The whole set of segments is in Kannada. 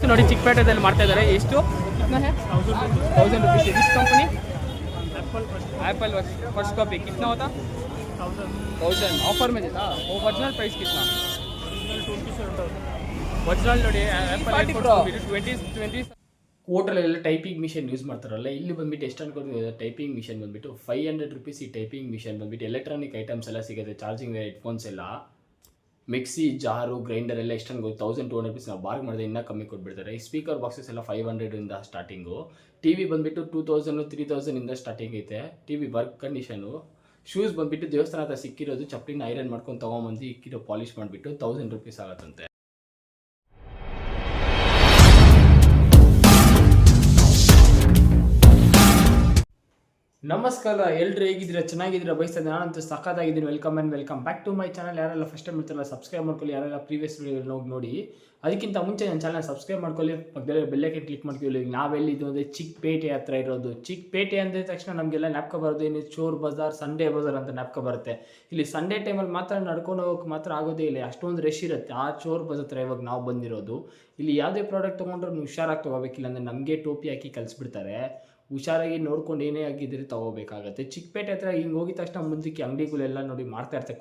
ನೋಡಿ ಚಿಕ್ಕಪೇಟೆದಲ್ಲಿ ಮಾಡ್ತಾ ಇದ್ದಾರೆ. ಎಷ್ಟು? 1000 रुपीस. किस कंपनी? Apple first copy. कितना होता? 1000. ऑफर में देता. वो ओरिजिनल प्राइस कितना? ओरिजिनल ನೋಡಿ एप्पल 20 ಹೋಟೆಲಲ್ಲಿ ಟೈಪಿಂಗ್ ಮಿಷನ್ ಯೂಸ್ ಮಾಡ್ತಾರಲ್ಲ, ಇಲ್ಲಿ ಬಂದ್ಬಿಟ್ಟು ಎಷ್ಟು ಅನ್ಕೊಂಡಿದೆ ಟೈಪಿಂಗ್ ಮಿಷನ್ ಬಂದ್ಬಿಟ್ಟು 500 रुपीस. ಈ ಟೈಪಿಂಗ್ ಮಿಷನ್ ಬಂದ್ಬಿಟ್ಟು ಎಲೆಕ್ಟ್ರಾನಿಕ್ ಐಟಮ್ಸ್ ಎಲ್ಲ ಸಿಗುತ್ತೆ, ಚಾರ್ಜಿಂಗ್ ಹೆಡ್ಫೋನ್ಸ್ ಎಲ್ಲ, ಮಿಕ್ಸಿ ಜಾರು ಗ್ರೈಂಡರ್ ಎಲ್ಲ ಎಷ್ಟು ಅನ್ಬೋದು 1200 रुपीस. ನಾವು ಬಾರ್ಗ್ ಮಾಡಿದ್ರೆ ಇನ್ನೂ ಕಮ್ಮಿ ಕೊಟ್ಬಿಡ್ತಾರೆ. ಈ ಸ್ಪೀಕರ್ ಬಾಕ್ಸಸ್ ಎಲ್ಲ 500 ಸ್ಟಾರ್ಟಿಂಗು. ಟಿ ವಿ ಬಂದುಬಿಟ್ಟು 2000 3000 ಸ್ಟಾರ್ಟಿಂಗ್ ಐತೆ. T we work condition. Shoes ಬಂದುಬಿಟ್ಟು ದೇವಸ್ಥಾನ ಹತ್ರ ಸಿಕ್ಕಿರೋದು ಚಪ್ಪಲಿನ ಐರನ್ ಮಾಡ್ಕೊಂಡು ತೊಗೊಂಬಂದು ಇಕ್ಕಿರೋ ಪಾಲಿಷ್ ಮಾಡಿಬಿಟ್ಟು 1000 रुपीस ಆಗುತ್ತಂತೆ. ನಮಸ್ಕಾರ ಎಲ್ಲರೂ ಹೇಗಿದ್ದೀರಾ? ಚೆನ್ನಾಗಿದ್ದೀರಾ? ಬಯಸ್ತಾ ಇದ್ದೀನಿ. ನಾನಂತೂ ಸಖತ್ತಾಗಿದ್ದೀನಿ. Welcome back to my channel. ಯಾರೆಲ್ಲ ಫಸ್ಟ್ ಟೈಮ್ ಇರ್ತಾರಲ್ಲ ಸಬ್ಸ್ಕ್ರೈಬ್ ಮಾಡ್ಕೊಳ್ಳಿ. ಯಾರೆಲ್ಲ ಪ್ರೀವಿಯಸ್ ವಿಡಿಯೋಗಳನ್ನ ಹೋಗಿ ನೋಡಿ. ಅದಕ್ಕಿಂತ ಮುಂಚೆ ನನ್ನ ಚಾನಲ್ ಸಬ್ಸ್ಕ್ರೈಬ್ ಮಾಡ್ಕೊಳ್ಳಿ, ಪಕ್ಕದಲ್ಲಿ ಬೆಲ್ಲೈಕನ್ ಕ್ಲಿಕ್ ಮಾಡ್ಕೊಳ್ಳಿ. ನಾವೆಲ್ಲಿದ್ದು ಅಂದರೆ ಚಿಕ್ಕಪೇಟೆ ಹತ್ರ ಇರೋದು. ಚಿಕ್ಕಪೇಟೆ ಅಂದ ತಕ್ಷಣ ನಮಗೆಲ್ಲ ಜ್ಞಾಪಕ ಬರೋದು ಏನು, ಚೋರ್ ಬಜಾರ್, ಸಂಡೇ ಬಜಾರ್ ಅಂತ ಜ್ಞಾಪಕ ಬರುತ್ತೆ. ಇಲ್ಲಿ ಸಂಡೇ ಟೈಮಲ್ಲಿ ಮಾತ್ರ ನಡ್ಕೊಂಡು ಹೋಗೋಕೆ ಮಾತ್ರ ಆಗೋದೇ ಇಲ್ಲ, ಅಷ್ಟೊಂದು ರಶ್ ಇರುತ್ತೆ. ಆ ಚೋರ್ ಬಜಾರ್ ಹತ್ರ ಇವಾಗ ನಾವು ಬಂದಿರೋದು. ಇಲ್ಲಿ ಯಾವುದೇ ಪ್ರಾಡಕ್ಟ್ ತೊಗೊಂಡ್ರು ಹುಷಾರಾಗಿ ತೊಗೋಬೇಕಿಲ್ಲ ಅಂದರೆ ನಮಗೆ ಟೋಪಿ ಹಾಕಿ ಕಲಿಸ್ಬಿಡ್ತಾರೆ. ಹುಷಾರಾಗಿ ನೋಡ್ಕೊಂಡು ಏನೇ ಆಗಿದ್ರೆ ತೊಗೋಬೇಕಾಗತ್ತೆ. ಚಿಕ್ಕಪೇಟೆ ಹತ್ರ ಹಿಂಗೆ ಹೋಗಿದ ತಕ್ಷಣ ಮುಂದಕ್ಕೆ ಅಂಗಡಿಗಳೆಲ್ಲ ನೋಡಿ ಮಾಡ್ತಾ ಇರ್ತಾರೆ.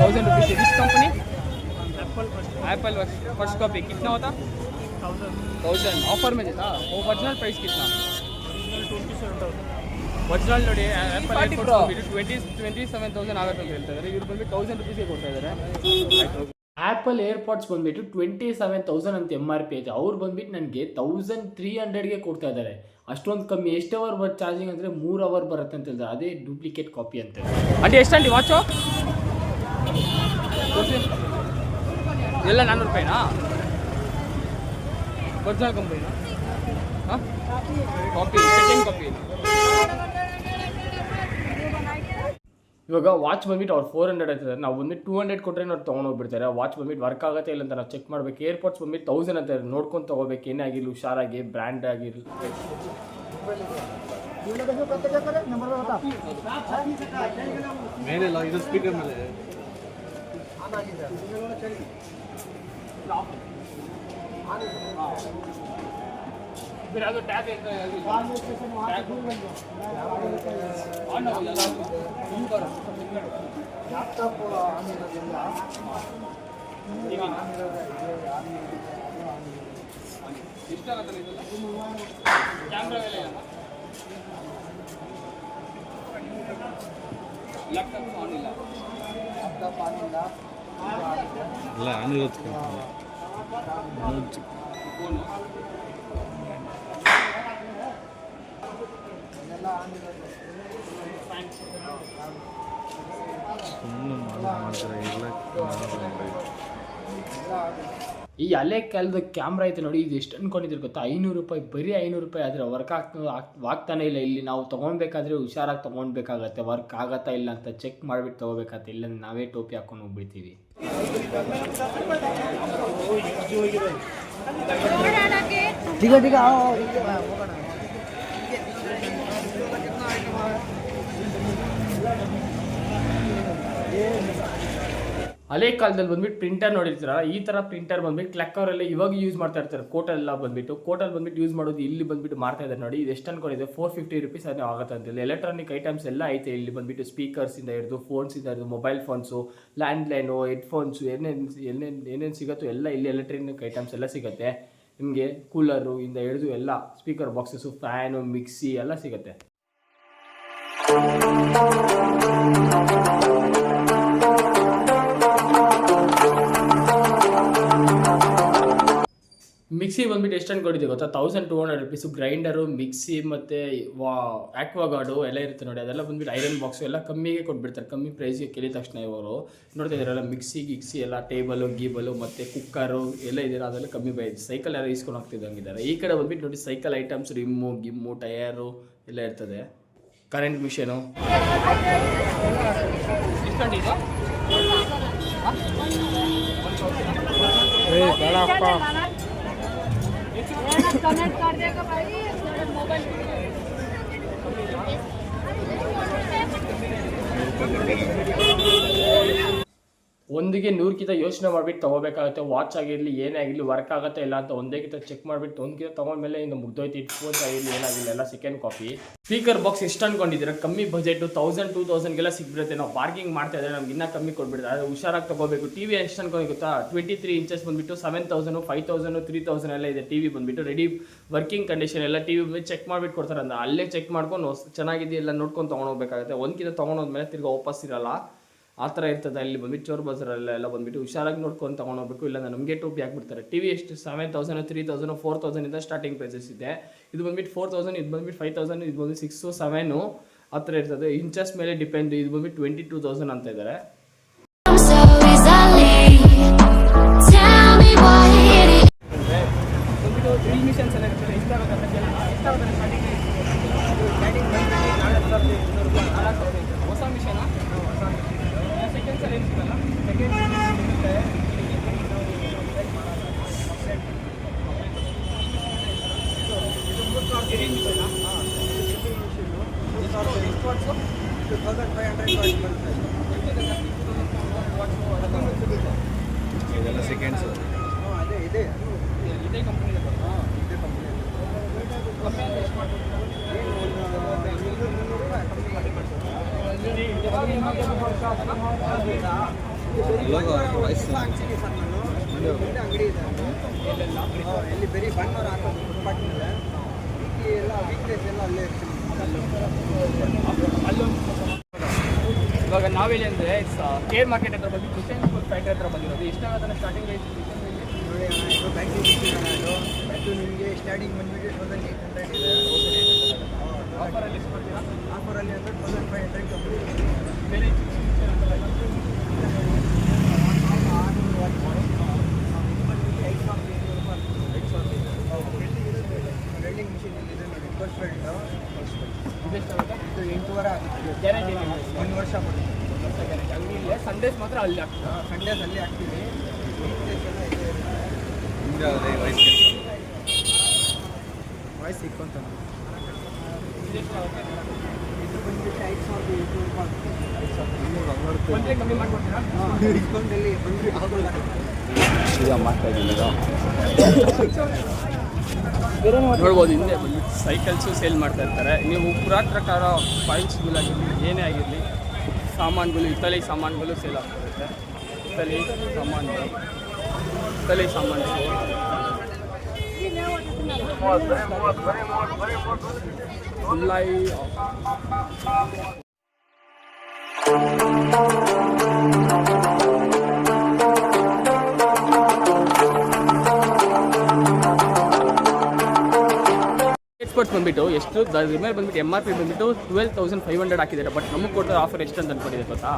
1000 रुपीस. किस कंपनी? Apple first copy. कितना होता? 1000. ऑफर में देता. वो ओरिजिनल प्राइस कितना? ओरिजिनल ನೋಡಿ एप्पल 27,000 ಆಗುತ್ತೆ ಅಂತ ಹೇಳ್ತಾ ಇದ್ದಾರೆ. ಇವ್ರು ಬಂದ್ಬಿಟ್ಟು 1000 रुपीಸ್ಗೆ ಕೊಡ್ತಾ ಇದ್ದಾರೆ. ಆ್ಯಪಲ್ ಏರ್ಪಾಡ್ಸ್ ಬಂದುಬಿಟ್ಟು 27,000 ಅಂತ MRP ಐತೆ. ಅವ್ರು ಬಂದುಬಿಟ್ಟು ನನಗೆ 1300ಗೆ ಕೊಡ್ತಾ ಇದ್ದಾರೆ. ಅಷ್ಟೊಂದು ಕಮ್ಮಿ. ಎಷ್ಟು ಅವರ್ ಚಾರ್ಜಿಂಗ್ ಅಂದರೆ 3 ಅವರ್ ಬರುತ್ತೆ ಅಂತ ಹೇಳಿದ್ರೆ ಅದೇ ಡೂಪ್ಲಿಕೇಟ್ ಕಾಪಿ ಅಂತ. ಅಂಟಿ ಎಷ್ಟಂಟಿ ವಾಚು? ಎಲ್ಲ 400 ರೂಪಾಯಿನಾ? ಒರಿಜಿನಲ್ ಕಂಪನಿನಾ? ಹಾಂ, ಕಾಪಿ, ಸೆಕೆಂಡ್ ಕಾಪಿ. ಇವಾಗ ವಾಚ್ ಬಂದ್ಬಿಟ್ಟು ಅವ್ರು 400 ಆಗ್ತದೆ. ನಾವು ಬಂದ್ಬಿಟ್ಟು 200 ಕೊಟ್ಟರೆ ಅವ್ರು ತೊಗೊಂಡೋಗ್ಬಿಡ್ತಾರೆ. ವಾಚ್ ಬಂದ್ಬಿಟ್ಟು ವರ್ಕ್ ಆಗುತ್ತೆ ಇಲ್ಲ ಅಂತ ನಾವು ಚೆಕ್ ಮಾಡಬೇಕು. ಏರ್ಪಾಡ್ಸ್ ಬಂದ್ಬಿಟ್ಟು 1000 ಅಂತ ನೋಡ್ಕೊಂಡು ತೊಗೋಬೇಕು. ಏನೇ ಆಗಿರಲಿ ಹುಷಾರಾಗಿ, ಬ್ರ್ಯಾಂಡ್ ಆಗಿರಲಿ. ಮೇಲೆಲ್ಲ ಇದು ಸ್ಪೀಕರ್ ಮೇಲೆ ಇಲ್ಲ ಅನಿರುದ್ಧ ಈ ಹಳೆ ಕಾಲದ ಕ್ಯಾಮ್ರಾ ಐತೆ ನೋಡಿ, ಇದು ಎಷ್ಟು ಅನ್ಕೊಂಡಿದ್ರು ಗೊತ್ತಾ? 500 ರೂಪಾಯಿ, ಬರೀ 500 ರೂಪಾಯಿ. ಆದರೆ ವರ್ಕ್ ಆಗ್ತಾನೆ ಇಲ್ಲ. ಇಲ್ಲಿ ನಾವು ತೊಗೊಳ್ಬೇಕಾದ್ರೆ ಹುಷಾರಾಗಿ ತೊಗೊಳ್ಬೇಕಾಗತ್ತೆ. ವರ್ಕ್ ಆಗತ್ತಾ ಇಲ್ಲ ಅಂತ ಚೆಕ್ ಮಾಡಿಬಿಟ್ಟು ತೊಗೋಬೇಕಾಗತ್ತೆ. ಇಲ್ಲ ನಾವೇ ಟೋಪಿ ಹಾಕೊಂಡು ಹೋಗ್ಬಿಡ್ತೀವಿ. ಹಳೆ ಕಾಲದಲ್ಲಿ ಬಂದ್ಬಿಟ್ಟು ಪ್ರಿಂಟರ್ ನೋಡಿರ್ತಾರ. ಈ ಥರ ಪ್ರಿಂಟರ್ ಬಂದ್ಬಿಟ್ಟು ಕ್ಲಕ್ಕವರೆಲ್ಲ ಇವಾಗ ಯೂಸ್ ಮಾಡ್ತಾ ಇರ್ತಾರೆ. ಕೋಟೆಲ್ಲ ಬಂದ್ಬಿಟ್ಟು ಯೂಸ್ ಮಾಡೋದು ಇಲ್ಲಿ ಬಂದ್ಬಿಟ್ಟು ಮಾಡ್ತಾ ಇದ್ದಾರೆ ನೋಡಿ. ಇದು ಎಷ್ಟು ಅನ್ಕೊಂಡಿದೆ 450 ರೂಪೀಸ್ ಅದನ್ನು ಆಗುತ್ತೆ ಅಂತ. ಎಲೆಕ್ಟ್ರಾನಿಕ್ ಐಟಮ್ಸ್ ಎಲ್ಲ ಐತೆ ಇಲ್ಲಿ ಬಂದ್ಬಿಟ್ಟು. ಸ್ಪೀಕರ್ಸಿಂದ ಹಿಡಿದು, ಫೋನ್ಸಿಂದ ಹಿಡಿದು, ಮೊಬೈಲ್ ಫೋನ್ಸು, ಲ್ಯಾಂಡ್ಲೈನು, ಹೆಡ್ಫೋನ್ಸು, ಏನೇನು ಸಿಗುತ್ತೋ ಎಲ್ಲ ಇಲ್ಲಿ ಎಲೆಕ್ಟ್ರಾನಿಕ್ ಐಟಮ್ಸ್ ಎಲ್ಲ ಸಿಗುತ್ತೆ ನಿಮಗೆ. ಕೂಲರು ಇಂದ ಹಿಡಿದು ಎಲ್ಲ, ಸ್ಪೀಕರ್ ಬಾಕ್ಸಸ್ಸು, ಫ್ಯಾನು, ಮಿಕ್ಸಿ ಎಲ್ಲ ಸಿಗುತ್ತೆ. ಮಿಕ್ಸಿ ಬಂದ್ಬಿಟ್ಟು ಎಷ್ಟು ಅನ್ಕೊಂಡಿದ್ದೆ ಗೊತ್ತಾ? 1200 ರೂಪೀಸು. ಗ್ರೈಂಡರು, ಮಿಕ್ಸಿ ಮತ್ತು ಆಕ್ವಾಗಾರ್ಡು ಎಲ್ಲ ಇರುತ್ತೆ ನೋಡಿ. ಅದೆಲ್ಲ ಬಂದ್ಬಿಟ್ಟು ಐರನ್ ಬಾಕ್ಸು ಎಲ್ಲ ಕಮ್ಮಿಗೆ ಕೊಟ್ಬಿಡ್ತಾರೆ. ಕಮ್ಮಿ ಪ್ರೈಸ್ಗೆ ಕೇಳಿದ ತಕ್ಷಣ ಇವರು ನೋಡ್ತಾ ಇದ್ದಾರಲ್ಲ, ಮಿಕ್ಸಿ ಎಲ್ಲ, ಟೇಬಲು ಗೀಬಲು ಮತ್ತು ಕುಕ್ಕರು ಎಲ್ಲ ಇದೆಯಲ್ಲ, ಅದೆಲ್ಲ ಕಮ್ಮಿ ಬೈದು. ಸೈಕಲ್ ಯಾರು ಇಸ್ಕೊಂಡು ಹೋಗ್ತಿದ್ದಂಗಿದ್ದಾರೆ. ಈ ಕಡೆ ಬಂದ್ಬಿಟ್ಟು ನೋಡಿ ಸೈಕಲ್ ಐಟಮ್ಸ್, ರಿಮ್ಮು ಗಿಮ್ಮು, ಟಯರು ಎಲ್ಲ ಇರ್ತದೆ. ಕರೆಂಟ್ ಮಿಷನು ಇಸ್ಕೊಂಡಿದ್ದು कनेक्ट कर देगा भाई मोबाइल। ಒಂದಿಗೆ 100ಕ್ಕಿಂತ ಯೋಚನೆ ಮಾಡಿಬಿಟ್ಟು ತೊಗೋಬೇಕಾಗುತ್ತೆ. ವಾಚ್ ಆಗಿರಲಿ ಏನೇ ಆಗಿರಲಿ ವರ್ಕ್ ಆಗುತ್ತೆ ಇಲ್ಲ ಅಂತ ಒಂದೇ ಕಿಂತ ಚೆಕ್ ಮಾಡಿಬಿಟ್ಟು ಒಂದ್ಕಿಂತ ತೊಗೊಂಡ್ಮೇಲೆ ಇನ್ನು ಮುಗ್ದೋಯ್ತು. ಇಟ್ಫೋನ್ಸ್ ಆಗಿರಲಿ ಏನಾಗಿಲ್ಲ ಎಲ್ಲ ಸೆಕೆಂಡ್ ಕಾಪಿ. ಸ್ಪೀಕರ್ ಬಾಕ್ಸ್ ಎಷ್ಟು ಅನ್ಕೊಂಡಿದ್ದೀರಾ? ಕಮ್ಮಿ ಬಜೆಟ್ 1000-2000ಗೆಲ್ಲ ಸಿಗ್ಬಿಡುತ್ತೆ. ನಾವು ಪಾರ್ಕಿಂಗ್ ಮಾಡ್ತಾ ಇದ್ರೆ ನಮ್ಗೆ ಇನ್ನೂ ಕಮ್ಮಿ ಕೊಟ್ಬಿಡ್ತಾರೆ. ಅದು ಹುಷಾರಾಗಿ ತೊಗೋಬೇಕು. ಟಿವಿ ಎಷ್ಟು ಅನ್ಕೊಂಡು ಗೊತ್ತಾ? 23 ಇಂಚಸ್ ಬಂದುಬಿಟ್ಟು 7000, 5000, 3000 ಎಲ್ಲ ಇದೆ. ಟಿವಿ ಬಂದುಬಿಟ್ಟು ರೆಡಿ ವರ್ಕಿಂಗ್ ಕಂಡೀಷನ್ ಎಲ್ಲ ಟಿವಿ ಬಂದು ಚೆಕ್ ಮಾಡಿಬಿಟ್ಟು ಕೊಡ್ತಾರೆ. ಅಂದ್ರೆ ಅಲ್ಲೇ ಚೆಕ್ ಮಾಡ್ಕೊಂಡು ಚೆನ್ನಾಗಿದೆಯಲ್ಲ ನೋಡ್ಕೊಂಡು ತೊಗೊಂಡೋಗ್ಬೇಕಾಗುತ್ತೆ. ಒಂದ್ಕಿಂತ ತೊಗೊಂಡೋದ್ಮೇಲೆ ತಿರ್ಗಿ ವಾಪಸ್ ಇರಲ್ಲ, ಆ ಥರ ಇರ್ತದೆ. ಅಲ್ಲಿ ಬಂದುಬಿಟ್ಟು ಚೋರ್ ಬಜಾರಲ್ಲೆಲ್ಲ ಬಂದುಬಿಟ್ಟು ಹುಷಾರಾಗಿ ನೋಡ್ಕೊಂಡು ತೊಗೊಂಡೋಗ್ಬೇಕು, ಇಲ್ಲ ನಮಗೆ ಟೋಪಿ ಹಾಕ್ಬಿಡ್ತಾರೆ. ಟಿವಿ ಎಷ್ಟು 7000, 3000, 4000 ಸ್ಟಾರ್ಟಿಂಗ್ ಪ್ರೈಸಸ್ ಇದೆ. ಇದು ಬಂದುಬಿಟ್ಟು 4000, ಇದು ಬಂದುಬಿಟ್ಟು 5000, ಇದು ಬಂದು 6, 7 ಆ ಥರ ಇರ್ತದೆ. ಇಂಚಸ್ ಮೇಲೆ ಡಿಪೆಂಡ್. ಇದು ಬಂದುಬಿಟ್ಟು 22,000 ಅಂತ ಇದ್ದಾರೆ. ಬಂದುಬಿಟ್ಟು ಡ್ರಿಲ್ ಮಿಷನ್ಸ್ ಎಲ್ಲ ಇರ್ತದೆ. ಎಷ್ಟಾಗುತ್ತೆ ಹೊಸ ಮಿಷನ್ ಸೆಕೆಂಡ್ಸ್ ಎಲ್ಲ ಇರ್ತದಲ್ಲ, ಸೆಕೆಂಡ್ ಇರುತ್ತೆ. ಇದೆಲ್ಲ ಸೆಕೆಂಡ್ಸ್. ಇದೇ ಕಂಪ್ನಿ ಅಂಗಡಿ ಇದೆ ಎಲ್ಲಿ ಬರೀ ಬಣ್ಣವ್ರು ಹಾಕೋದು ಫುಟ್ಪಾತ್ಮೇಲೆ ಎಲ್ಲ ವೀಕ್ಡೇಸ್ ಎಲ್ಲ ಅಲ್ಲೇ ಇರ್ತೀನಿ. ಇವಾಗ ನಾವೆಲ್ಲಿ ಅಂದರೆ ಕೇರ್ ಮಾರ್ಕೆಟ್ ಹತ್ರ ಬಂದು ಕಿಚನ್ ಫ್ಯಾಕ್ಟ್ರಿ ಹತ್ರ ಬಂದಿರೋದು. ಎಷ್ಟಾಗುತ್ತೆ ಸ್ಟಾರ್ಟಿಂಗ್ ರೇಟ್? ನೋಡಿ ಅಣ್ಣ, ಇದು ಬ್ಯಾಂಕಿಂಗ್ ಇದು ಅದು ನಿಮಗೆ ಸ್ಟಾರ್ಟಿಂಗ್ ಬಂದುಬಿಟ್ಟು 1800 ಇದೆ. ಆಫರಲ್ಲಿ ಎಷ್ಟು ಕೊಡ್ತೀರಾ? ಆಫರಲ್ಲಿ ಅಂದರೆ 1500 ಕಂಪ್ನಿ. ಬೇರೆ ವೆಲ್ಡಿಂಗ್ ಮಿಷಿನ್ ಇದೆ ನೋಡಿ, ಫಸ್ಟ್ ವೆಲ್ಡ್ ಇದೆಷ್ಟಾಗುತ್ತೆ? ಇದು 8,500 ಆಗುತ್ತೆ. ಗ್ಯಾರಂಟಿ 1 ವರ್ಷ ಬರುತ್ತೆ. ಗ್ಯಾರಂಟಿ. ಅಂಗಡಿ ಇಲ್ಲೇ ಸಂಡೇಸ್ ಮಾತ್ರ ಅಲ್ಲಿ ಆಗ್ತದೆ. ಸಂಡೇಸ್ ಅಲ್ಲಿ ಹಾಕ್ತೀವಿ. ವೀಕ್ಡೇಸ್ ಎಲ್ಲ ಇದೆ ಇರುತ್ತೆ. ವಾಯ್ಸ್ ಇಕ್ಕೊಂತ ಇದೆಷ್ಟಾಗುತ್ತೆ? ಇದು ಬಂದುಬಿಟ್ಟು 5,800 ಒಂದೇ ಕಮ್ಮಿ ಮಾಡ್ಕೊಡ್ತೀರಾ? ಡಿಸ್ಕೌಂಟಲ್ಲಿ ಬಂದುಬಿಟ್ಟು ಈಗ ಮಾಡ್ತಾ ಇದ್ದೀನಿ. ನೋಡ್ಬೋದು ಹಿಂದೆ ಬಂದ್ಬಿಟ್ಟು ಸೈಕಲ್ಸು ಸೇಲ್ ಮಾಡ್ತಾ ಇರ್ತಾರೆ. ನೀವು ಪುರಾತನ ಕಾಲ ಕಾಯಿನ್ಸ್ಗಳಾಗಿರಲಿ ಏನೇ ಆಗಿರಲಿ ಸಾಮಾನುಗಳು, ಇಟಲಿ ಸಾಮಾನುಗಳು ಸೇಲ್ ಆಗ್ತಿರುತ್ತೆ. ಇಟಲಿ ಸಾಮಾನುಗಳು, ಇಟಲಿ ಸಾಮಾನು ಫುಲ್ಲಾಗಿ ಎಕ್ಸ್ಪರ್ಟ್ಸ್ ಬಂದುಬಿಟ್ಟು ಎಷ್ಟು ಅದ್ರ ಮೇಲೆ ಬಂದುಬಿಟ್ಟು MRP ಬಂದುಬಿಟ್ಟು 12,500 ಹಾಕಿದ್ದಾರೆ. ಬಟ್ ನಮಗೆ ಕೊಟ್ಟರೆ ಆಫರ್ ಎಷ್ಟು ಅಂತ ಅನ್ಕೊಂಡಿದೆ ಗೊತ್ತಾ?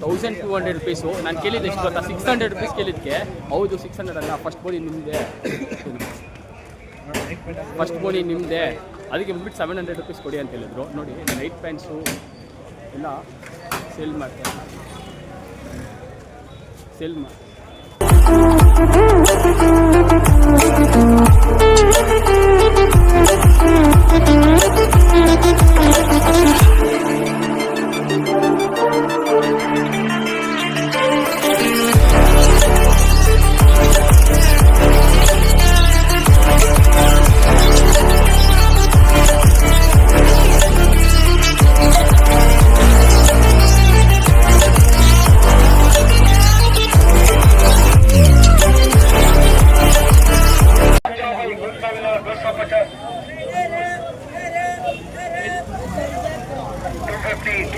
1,200 ರುಪೀಸು. ನಾನು ಕೇಳಿದ್ದು ಎಷ್ಟು ಗೊತ್ತಾ? 600 ರುಪೀಸ್ ಕೇಳಿದ್ದಕ್ಕೆ ಹೌದು 600 ಅಲ್ಲ, ಫಸ್ಟ್ ಬೋನಿ ನಿಮ್ಮದೇ, ಫಸ್ಟ್ ಬೋನಿ ನಿಮ್ಮದೇ, ಅದಕ್ಕೆ ಬಂದುಬಿಟ್ಟು 700 ರುಪೀಸ್ ಕೊಡಿ ಅಂತ ಹೇಳಿದ್ರು. ನೋಡಿ ನೈಟ್ ಪ್ಯಾಂಟ್ಸು ಎಲ್ಲ ಸೇಲ್ ಮಾಡ್ತಾರೆ, ಸೇಲ್ ಮಾಡಿ.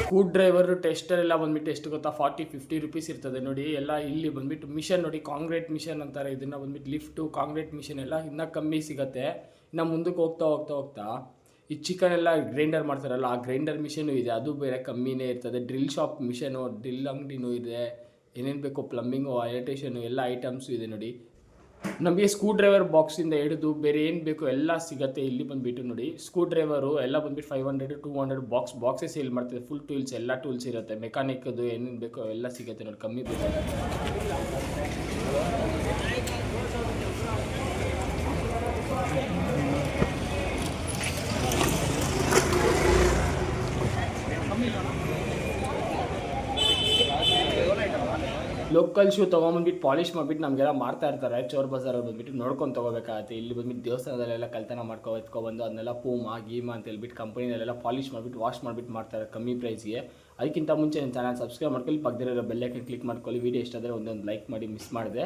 ಸ್ಕ್ರೂ ಡ್ರೈವರ್ ಟೆಸ್ಟರ್ ಎಲ್ಲ ಬಂದುಬಿಟ್ಟು ಎಷ್ಟು ಗೊತ್ತಾ? 40-50 ರುಪೀಸ್ ಇರ್ತದೆ. ನೋಡಿ ಎಲ್ಲ ಇಲ್ಲಿ ಬಂದುಬಿಟ್ಟು ಮಿಷನ್ ನೋಡಿ, ಕಾಂಕ್ರೀಟ್ ಮಿಷನ್ ಅಂತಾರೆ ಇದನ್ನು. ಬಂದುಬಿಟ್ಟು ಲಿಫ್ಟು ಕಾಂಕ್ರೀಟ್ ಮಿಷನ್ ಎಲ್ಲ ಇನ್ನೂ ಕಮ್ಮಿ ಸಿಗುತ್ತೆ. ಇನ್ನು ಮುಂದಕ್ಕೆ ಹೋಗ್ತಾ ಈ ಚಿಕನ್ ಎಲ್ಲ ಗ್ರೈಂಡರ್ ಮಾಡ್ತಾರಲ್ಲ, ಆ ಗ್ರೈಂಡರ್ ಮಿಷನು ಇದೆ, ಅದು ಬೇರೆ ಕಮ್ಮಿನೇ ಇರ್ತದೆ. ಡ್ರಿಲ್ ಶಾಪ್ ಮಿಷನು, ಡ್ರಿಲ್ ಅಂಗಡಿನೂ ಇದೆ, ಏನೇನು ಬೇಕೋ ಪ್ಲಂಬಿಂಗು, ಎಲೆಕ್ಟ್ರಿಷಿಯನು ಎಲ್ಲ ಐಟಮ್ಸು ಇದೆ ನೋಡಿ. ನಮಗೆ ಸ್ಕ್ರೂ ಡ್ರೈವರ್ ಬಾಕ್ಸಿಂದ ಹಿಡಿದು ಬೇರೆ ಏನು ಬೇಕೋ ಎಲ್ಲ ಸಿಗುತ್ತೆ ಇಲ್ಲಿ ಬಂದುಬಿಟ್ಟು. ನೋಡಿ ಸ್ಕ್ರೂ ಡ್ರೈವರು ಎಲ್ಲ ಬಂದುಬಿಟ್ಟು 500-200 ಬಾಕ್ಸೇ ಸೇಲ್ ಮಾಡ್ತಿದೆ. ಫುಲ್ ಟೂಲ್ಸ್ ಎಲ್ಲ ಟೂಲ್ಸ್ ಇರುತ್ತೆ, ಮೆಕ್ಯಾನಿಕ್ದು ಏನೇನು ಬೇಕೋ ಎಲ್ಲ ಸಿಗುತ್ತೆ ನೋಡಿ, ಕಮ್ಮಿ ಬೇಕು. ಲೋಕಲ್ ಚಪ್ಪಲ್ ಶೂ ತೊಗೊಂಬಂದ್ಬಿಟ್ಟು ಪಾಲಿಷ್ ಮಾಡಿಬಿಟ್ಟು ನಮಗೆಲ್ಲ ಮಾಡ್ತಾ ಇರ್ತಾರೆ. ಚೋರ್ ಬಜಾರಲ್ಲಿ ಬಂದುಬಿಟ್ಟು ನೋಡ್ಕೊಂಡು ತೊಗೋಬೇಕಾಗತ್ತೆ. ಇಲ್ಲಿ ಬಂದುಬಿಟ್ಟು ದೇವಸ್ಥಾನದಲ್ಲೆಲ್ಲ ಕಳ್ತನ ಎತ್ಕೊಬಂದು ಅದನ್ನೆಲ್ಲ ಪೂಮಾ ಗೀಮಾ ಅಂತ ಹೇಳ್ಬಿಟ್ಟು ಕಂಪನಿಯಲ್ಲೆಲ್ಲ ಪಾಲಿಷ್ ಮಾಡಿಬಿಟ್ಟು ವಾಶ್ ಮಾಡಿಬಿಟ್ಟು ಮಾಡ್ತಾರೆ ಕಮ್ಮಿ ಪ್ರೈಸ್ಗೆ. ಅದಕ್ಕಿಂತ ಮುಂಚೆ ನನ್ನ ಚಾನಲ್ ಸಬ್ಸ್ಕ್ರೈಬ್ ಮಾಡ್ಕೊಳ್ಳಿ, ಪಕ್ಕದಲ್ಲಿರೋ ಬೆಲ್ಲೈಕನ್ ಕ್ಲಿಕ್ ಮಾಡ್ಕೊಳ್ಳಿ. ವೀಡಿಯೋ ಇಷ್ಟ ಆದರೆ ಒಂದೊಂದು ಲೈಕ್ ಮಾಡಿ. ಮಿಸ್ ಮಾಡಿದೆ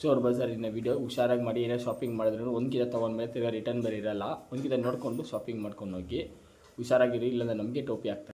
ಚೋರ್ ಬಜಾರಿನ ವೀಡಿಯೋ ಹುಷಾರಾಗಿ ಮಾಡಿ. ಏನೇ ಶಾಪಿಂಗ್ ಮಾಡಿದ್ರು ಒಂದು ಕಿಲೋ ತೊಗೊಂಡ್ಮೇಲೆ ತಿರ್ಗಾ ರಿಟರ್ನ್ ಬರೀರಲ್ಲ. ಒಂದು ಕಿಲೋ ನೋಡಿಕೊಂಡು ಶಾಪಿಂಗ್ ಮಾಡ್ಕೊಂಡು ಹೋಗಿ ಹುಷಾರಾಗಿರಿ, ಇಲ್ಲಾಂದರೆ ನಮಗೆ ಟೋಪಿ ಆಗ್ತದೆ.